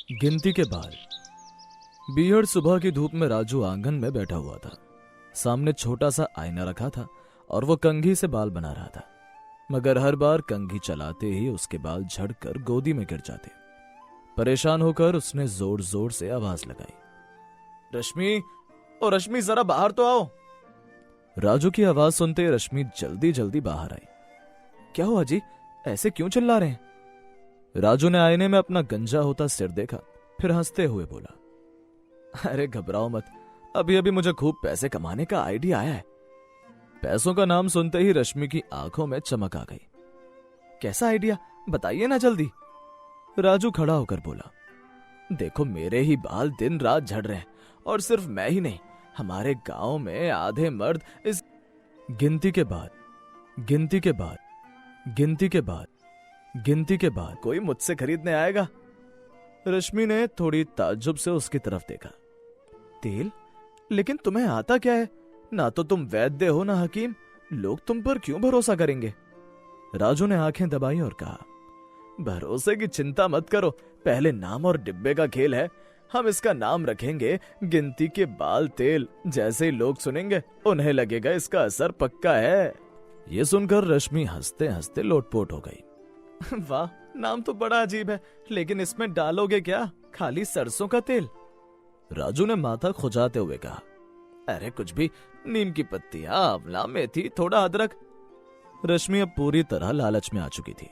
गिनती के बाल। बीहड़ सुबह की धूप में राजू आंगन में बैठा हुआ था। सामने छोटा सा आईना रखा था और वो कंघी से बाल बना रहा था, मगर हर बार कंघी चलाते ही उसके बाल झड़कर गोदी में गिर जाते। परेशान होकर उसने जोर जोर से आवाज लगाई, रश्मि, ओ रश्मि, जरा बाहर तो आओ। राजू की आवाज सुनते रश्मि जल्दी जल्दी बाहर आई। क्या हुआ जी, ऐसे क्यों चिल्ला रहे हैं? राजू ने आईने में अपना गंजा होता सिर देखा, फिर हंसते हुए बोला, अरे घबराओ मत, अभी अभी मुझे खूब पैसे कमाने का आइडिया आया है। पैसों का नाम सुनते ही रश्मि की आंखों में चमक आ गई। कैसा आइडिया, बताइए ना जल्दी। राजू खड़ा होकर बोला, देखो मेरे ही बाल दिन रात झड़ रहे हैं, और सिर्फ मैं ही नहीं, हमारे गांव में आधे मर्द इस गिनती के बाद गिनती के बाद गिनती के बाद गिनती के बाद कोई मुझसे खरीदने आएगा। रश्मि ने थोड़ी ताज्जुब से उसकी तरफ देखा। तेल? लेकिन तुम्हें आता क्या है? ना तो तुम वैद्य हो ना हकीम, लोग तुम पर क्यों भरोसा करेंगे? राजू ने आंखें दबाई और कहा, भरोसे की चिंता मत करो, पहले नाम और डिब्बे का खेल है। हम इसका नाम रखेंगे गिनती के बाल तेल। जैसे ही लोग सुनेंगे उन्हें लगेगा इसका असर पक्का है। ये सुनकर रश्मि हंसते हंसते लोटपोट हो गई। वाह, नाम तो बड़ा अजीब है, लेकिन इसमें डालोगे क्या? खाली सरसों का तेल? राजू ने माथा खुजाते हुए कहा, अरे कुछ भी, नीम की पत्तियां, आंवला, मेथी, थोड़ा अदरक। रश्मि अब पूरी तरह लालच में आ चुकी थी।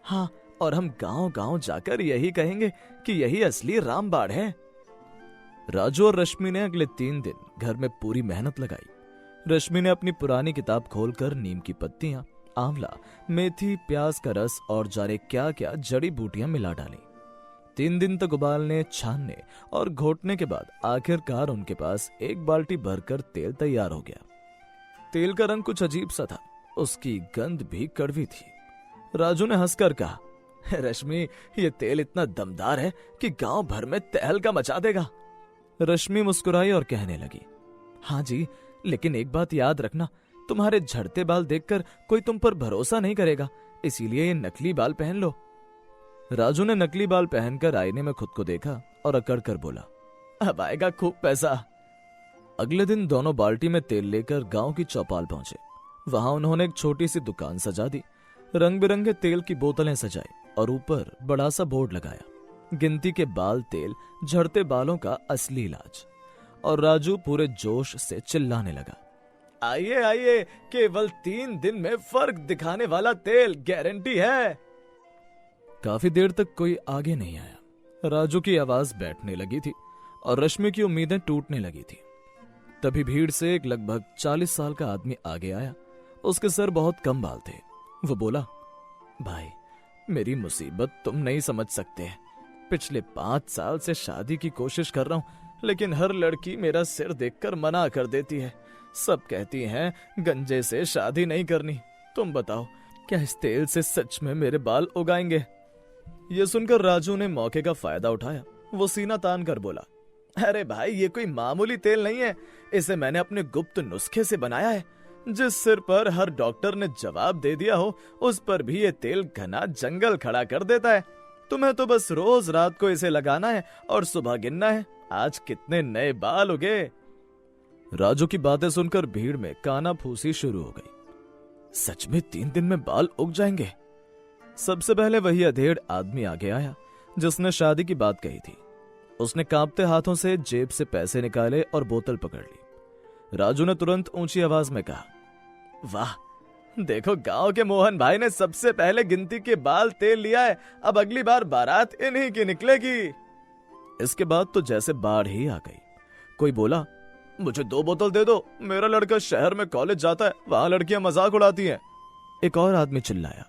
हाँ, और हम गांव गांव जाकर यही कहेंगे कि यही असली रामबाड़ है। राजू और रश्मि ने अगले 3 दिन घर में पूरी मेहनत लगाई। रश्मि ने अपनी पुरानी किताब खोलकर नीम की पत्तियां, आंवला, मेथी, प्याज का रस और जाने क्या क्या जड़ी बूटियां मिला डाली। 3 दिन तक उबालने, छानने और घोटने के बाद आखिरकार उनके पास 1 बाल्टी भरकर तेल तैयार हो गया। तेल का रंग कुछ अजीब सा था, उसकी गंध भी कड़वी थी। राजू ने हंसकर कहा, रश्मि, ये तेल इतना दमदार है कि गांव भर में तहलका मचा देगा। रश्मि मुस्कुराई और कहने लगी, हाँ जी, लेकिन एक बात याद रखना, तुम्हारे झड़ते बाल देखकर कोई तुम पर भरोसा नहीं करेगा, इसीलिए ये नकली बाल पहन लो। राजू ने नकली बाल पहनकर आईने में खुद को देखा और अकड़ कर बोला, अब आएगा खूब पैसा। अगले दिन दोनों बाल्टी में तेल लेकर गांव की चौपाल पहुंचे। वहां उन्होंने एक छोटी सी दुकान सजा दी, रंग बिरंगे तेल की बोतलें सजाई और ऊपर बड़ा सा बोर्ड लगाया, गिनती के बाल तेल, झड़ते बालों का असली इलाज। और राजू पूरे जोश से चिल्लाने लगा, आइए आइए, केवल 3 दिन में फर्क दिखाने वाला तेल, गारंटी है। काफी देर तक कोई आगे नहीं आया। राजू की आवाज बैठने लगी थी और रश्मि की उम्मीदें टूटने लगी थी। तभी भीड़ से एक लगभग 40 साल का आदमी आगे आया। उसके सर बहुत कम बाल थे। वो बोला, भाई, मेरी मुसीबत तुम नहीं समझ सकते। पिछले 5 साल से शादी की कोशिश कर रहा हूं, लेकिन हर लड़की मेरा सिर देखकर मना कर देती है। सब कहती हैं गंजे से शादी नहीं करनी। तुम बताओ, क्या इस तेल से सच में मेरे बाल उगाएंगे? ये सुनकर राजू ने मौके का फायदा उठाया। वो सीना तान कर बोला, अरे भाई, ये कोई मामूली तेल नहीं है, इसे मैंने अपने गुप्त नुस्खे से बनाया है। जिस सिर पर हर डॉक्टर ने जवाब दे दिया हो, उस पर भी ये तेल घना जंगल खड़ा कर देता है। तुम्हें तो बस रोज रात को इसे लगाना है और सुबह गिनना है, आज कितने नए बाल उगे। राजू की बातें सुनकर भीड़ में काना फूसी शुरू हो गई। सच में 3 दिन में बाल उग जाएंगे? सबसे पहले वही अधेड़ आदमी आगे आया जिसने शादी की बात कही थी। उसने कांपते हाथों से जेब से पैसे निकाले और बोतल पकड़ ली। राजू ने तुरंत ऊंची आवाज में कहा, वाह, देखो, गांव के मोहन भाई ने सबसे पहले गिनती के बाल तेल लिया है। अब अगली बार बारात इन्हीं की निकलेगी। इसके बाद तो जैसे बाढ़ ही आ गई। कोई बोला, मुझे 2 बोतल दे दो, मेरा लड़का शहर में कॉलेज जाता है, वहां लड़कियां मजाक उड़ाती हैं। एक और आदमी चिल्लाया,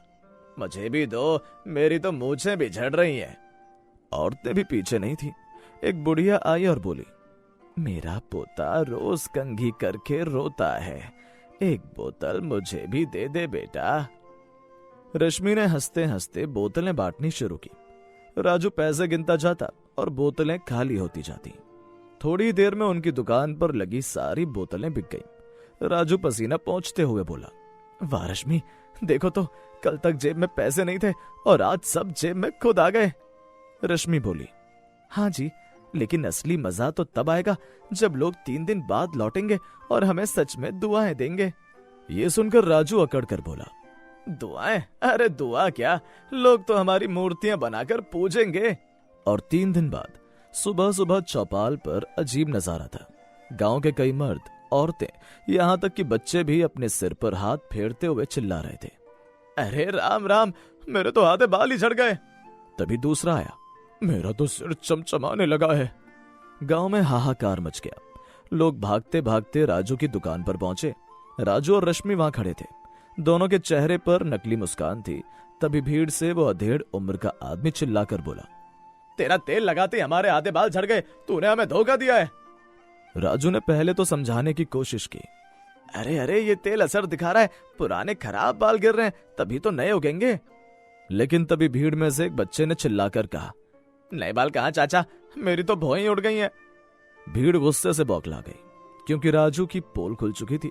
मुझे भी दो, मेरी तो मूछें भी झड़ रही हैं। औरतें भी पीछे नहीं थी। एक बुढ़िया आई और बोली, मेरा पोता रोज कंघी करके रोता है, 1 बोतल मुझे भी दे दे बेटा। रश्मि ने हंसते हंसते बोतलें बांटनी शुरू की। राजू पैसे गिनता जाता और बोतलें खाली होती जाती। थोड़ी देर में उनकी दुकान पर लगी सारी बोतलें बिक गईं। राजू पसीना पोंछते हुए बोला, वाह रश्मि, देखो तो, कल तक जेब में पैसे नहीं थे और आज सब जेब में खुद आ गए। रश्मि बोली, हाँ जी, लेकिन असली मजा तो तब आएगा जब लोग 3 दिन बाद लौटेंगे और हमें सच में दुआएं देंगे। ये सुनकर राजू अकड़ कर बोला, दुआएं? अरे दुआ क्या, लोग तो हमारी मूर्तियां बनाकर पूजेंगे। और 3 दिन बाद सुबह सुबह चौपाल पर अजीब नजारा था। गांव के कई मर्द, औरतें, यहां तक कि बच्चे भी अपने सिर पर हाथ फेरते हुए चिल्ला रहे थे, अरे राम राम, मेरे तो आधे बाल ही झड़ गए। तभी दूसरा आया, मेरा तो सिर चमचमाने लगा है। गांव में हाहाकार मच गया। लोग भागते भागते राजू की दुकान पर पहुंचे। राजू और रश्मि वहां खड़े थे। दोनों के चेहरे पर नकली मुस्कान थी। तभी भीड़ से वो अधेड़ उम्र का आदमी चिल्लाकर बोला, तेरा तेल लगाते हमारे आधे बाल झड़ गए, तूने हमें धोखा दिया है। राजू ने पहले तो समझाने की कोशिश की, अरे अरे ये तेल असर दिखा रहा है, पुराने खराब बाल गिर रहे हैं, तभी तो नए उगेंगे। लेकिन तभी भीड़ में से एक बच्चे ने चिल्लाकर कहा, नए बाल कहां चाचा, मेरी तो भौएं उड़ गई हैं। भीड़ गुस्से से बौखला गई क्योंकि राजू की पोल खुल चुकी थी।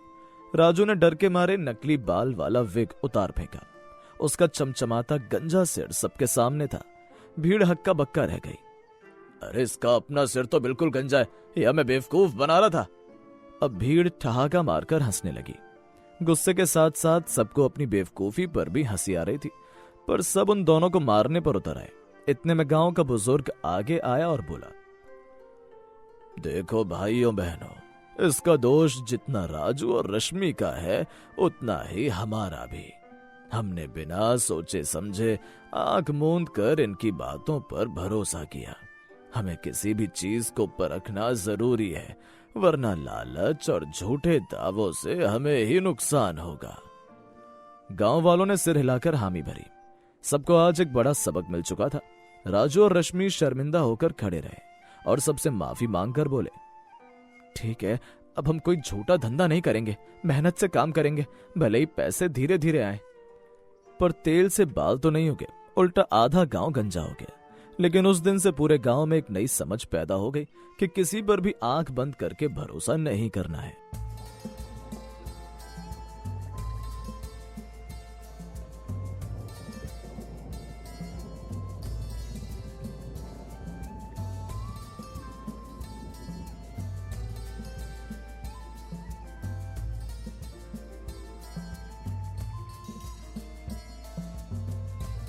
राजू ने डर के मारे नकली बाल वाला विग उतार फेंका। उसका चमचमाता गंजा सिर सबके सामने था। भीड़ हक्का बक्का रह गई। अरे इसका अपना सिर तो बिल्कुल गंजा है, यह मैं बेवकूफ बना रहा था। अब भीड़ ठहाका मारकर हंसने लगी। गुस्से के साथ साथ सबको अपनी बेवकूफी पर भी हंसी आ रही थी, पर सब उन दोनों को मारने पर उतर आए। इतने में गांव का बुजुर्ग आगे आया और बोला, देखो भाइयों बहनों, इसका दोष जितना राजू और रश्मि का है उतना ही हमारा भी। हमने बिना सोचे समझे आंख मूंद कर इनकी बातों पर भरोसा किया। हमें किसी भी चीज को परखना जरूरी है, वरना लालच और झूठे दावों से हमें ही नुकसान होगा। गांव वालों ने सिर हिलाकर हामी भरी। सबको आज एक बड़ा सबक मिल चुका था। राजू और रश्मि शर्मिंदा होकर खड़े रहे और सबसे माफी मांगकर बोले, ठीक है, अब हम कोई झूठा धंधा नहीं करेंगे, मेहनत से काम करेंगे, भले ही पैसे धीरे धीरे आए। पर तेल से बाल तो नहीं उगे, उल्टा आधा गांव गंजा हो गया। लेकिन उस दिन से पूरे गांव में एक नई समझ पैदा हो गई कि किसी पर भी आंख बंद करके भरोसा नहीं करना है।